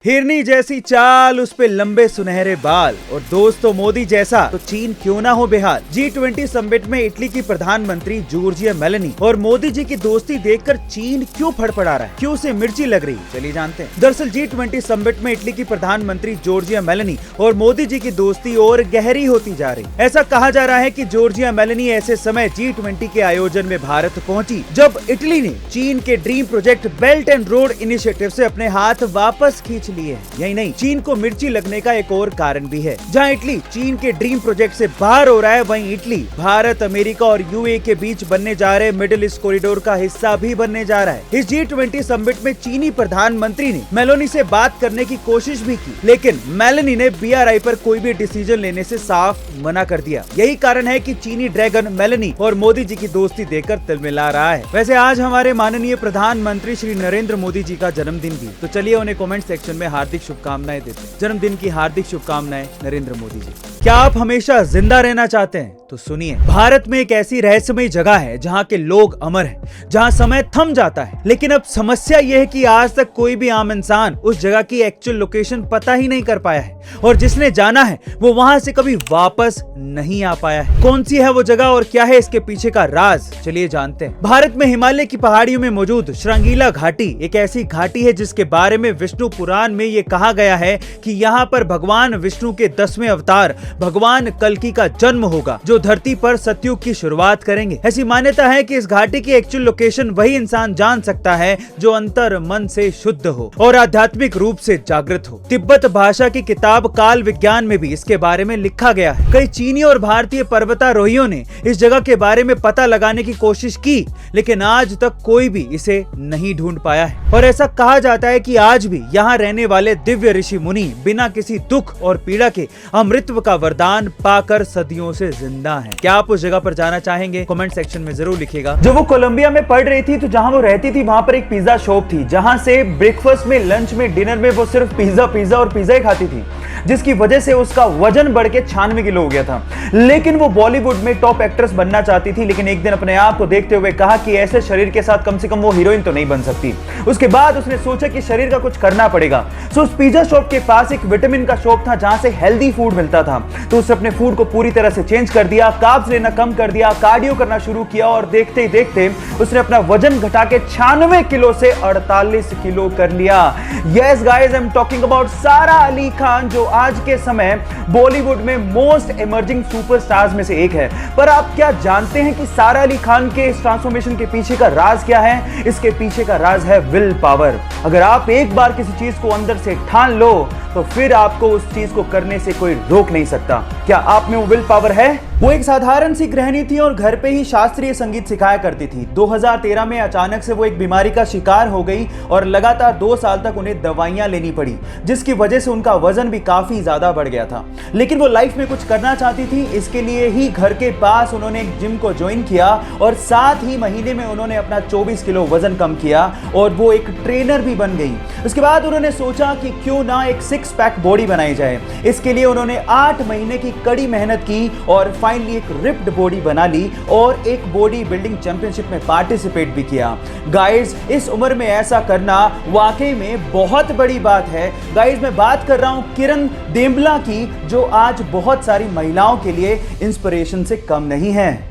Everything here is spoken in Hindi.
हिरनी जैसी चाल, उस पे लंबे सुनहरे बाल और दोस्तों मोदी जैसा तो चीन क्यों ना हो बेहाल। G20 समिट में इटली की प्रधानमंत्री जॉर्जिया मेलोनी और मोदी जी की दोस्ती देखकर चीन क्यों फड़फड़ा रहा है, क्यों उसे मिर्ची लग रही, चलिए जानते हैं। दरअसल G20 समिट में इटली की प्रधानमंत्री जॉर्जिया मेलोनी और मोदी जी की दोस्ती और गहरी होती जा रही। ऐसा कहा जा रहा है कि जॉर्जिया मेलोनी ऐसे समय G20 के आयोजन में भारत पहुंची जब इटली ने चीन के dream project belt and road initiative से अपने हाथ वापस खींच लिए। यही नहीं, चीन को मिर्ची लगने का एक और कारण भी है। जहां इटली चीन के ड्रीम प्रोजेक्ट से बाहर हो रहा है, वहीं इटली भारत, अमेरिका और यूएई के बीच बनने जा रहे मिडिल ईस्ट कॉरिडोर का हिस्सा भी बनने जा रहा है। इस G20 समिट में चीनी प्रधानमंत्री ने मेलोनी से बात करने की कोशिश भी की, लेकिन मेलोनी ने BRI पर कोई भी डिसीजन लेने से साफ मना कर दिया। यही कारण है कि चीनी ड्रैगन मेलोनी और मोदी जी की दोस्ती देखकर तिलमिला रहा है। वैसे आज हमारे माननीय प्रधानमंत्री श्री नरेंद्र मोदी जी का जन्मदिन भी, तो चलिए उन्हें कमेंट सेक्शन में हार्दिक शुभकामनाएं देते हैं। जन्मदिन की हार्दिक शुभकामनाएं नरेंद्र मोदी जी। क्या आप हमेशा जिंदा रहना चाहते हैं? तो सुनिए, भारत में एक ऐसी रहस्यमयी जगह है जहां के लोग अमर हैं, जहां समय थम जाता है। लेकिन अब समस्या यह है कि आज तक कोई भी आम इंसान उस जगह की एक्चुअल लोकेशन पता ही नहीं कर पाया है, और जिसने जाना है वो वहां से कभी वापस नहीं आ पाया है। कौन सी है वो जगह और क्या है इसके पीछे का राज, चलिए जानते हैं। भारत में हिमालय की पहाड़ियों में मौजूद श्रृंगीला घाटी एक ऐसी घाटी है जिसके बारे में विष्णु पुराण में ये कहा गया है कि यहाँ पर भगवान विष्णु के 10वें अवतार भगवान कल्कि का जन्म होगा, जो धरती पर सतयुग की शुरुआत करेंगे। ऐसी मान्यता है कि इस घाटी की एक्चुअल लोकेशन वही इंसान जान सकता है जो अंतर मन से शुद्ध हो और आध्यात्मिक रूप से जागृत हो। तिब्बत भाषा की किताब काल विज्ञान में भी इसके बारे में लिखा गया है। कई चीनी और भारतीय पर्वतारोहियों ने इस जगह के बारे में पता लगाने की कोशिश की, लेकिन आज तक कोई भी इसे नहीं ढूंढ पाया है। और ऐसा कहा जाता है कि आज भी यहाँ रहने वाले दिव्य ऋषि मुनि बिना किसी दुख और पीड़ा के अमृतत्व का वरदान पाकर सदियों से जिंदा हैं। क्या आप उस जगह पर जाना चाहेंगे? कमेंट सेक्शन में जरूर लिखिएगा। जब वो कोलंबिया में पढ़ रही थी तो जहां वो रहती थी वहां पर एक पिज्जा शॉप थी, जहां से ब्रेकफास्ट में, लंच में, डिनर में वो सिर्फ पिज्जा और पिज्जा ही खाती थी, जिसकी वजह से उसका वजन बढ़ के 96 किलो हो गया था। लेकिन वो बॉलीवुड में टॉप एक्ट्रेस बनना चाहती थी, लेकिन एक दिन अपने आप को देखते हुए कहा कि ऐसे शरीर के साथ कम से कम वो हीरोइन तो नहीं बन सकती। उसके बाद उसने सोचा कि शरीर का कुछ करना पड़ेगा। सो उस पिज्जा शॉप के पास एक विटामिन का शॉप था जहां से हेल्दी फूड मिलता था, तो उसने अपने फूड को पूरी तरह से चेंज कर दिया, कार्ब्स लेना कम कर दिया, कार्डियो करना शुरू किया और देखते ही देखते उसने अपना वजन घटा के 96 किलो से 48 किलो कर लिया। Yes guys, I am talking about सारा अली खान, जो आज के समय बॉलीवुड में मोस्ट इमर्जिंग सुपरस्टार्स में से एक है। पर आप क्या जानते हैं कि सारा अली खान के इस ट्रांसफॉर्मेशन के पीछे का राज क्या है? इसके पीछे का राज है विल पावर। अगर आप एक बार किसी चीज को अंदर से ठान लो तो फिर आपको उस चीज को करने से कोई रोक नहीं सकता। क्या आप में वो विल पावर है? वो एक साधारण सी गृहिणी थी और घर पे ही शास्त्रीय संगीत सिखाया करती थी। 2013 में अचानक से वो एक बीमारी का शिकार हो गई और लगातार 2 साल तक उन्हें दवाइयां लेनी पड़ी, जिसकी वजह से उनका वजन भी काफी ज्यादा बढ़ गया था। लेकिन वो लाइफ में कुछ करना चाहती थी, इसके लिए ही घर के पास उन्होंने एक जिम को ज्वाइन किया और साथ ही महीने में उन्होंने अपना 24 किलो वजन कम किया और वो एक ट्रेनर भी बन गई। उसके बाद उन्होंने सोचा कि क्यों ना एक 6 पैक बॉडी बनाई जाए। इसके लिए उन्होंने 8 महीने की कड़ी मेहनत की और फाइनली एक रिप्ड बॉडी बना ली और एक बॉडी बिल्डिंग चैंपियनशिप में पार्टिसिपेट भी किया। गाइस, इस उम्र में ऐसा करना वाकई में बहुत बड़ी बात है। गाइस, मैं बात कर रहा हूं किरण देम्बला की, जो आज बहुत सारी महिलाओं के लिए इंस्पिरेशन से कम नहीं है।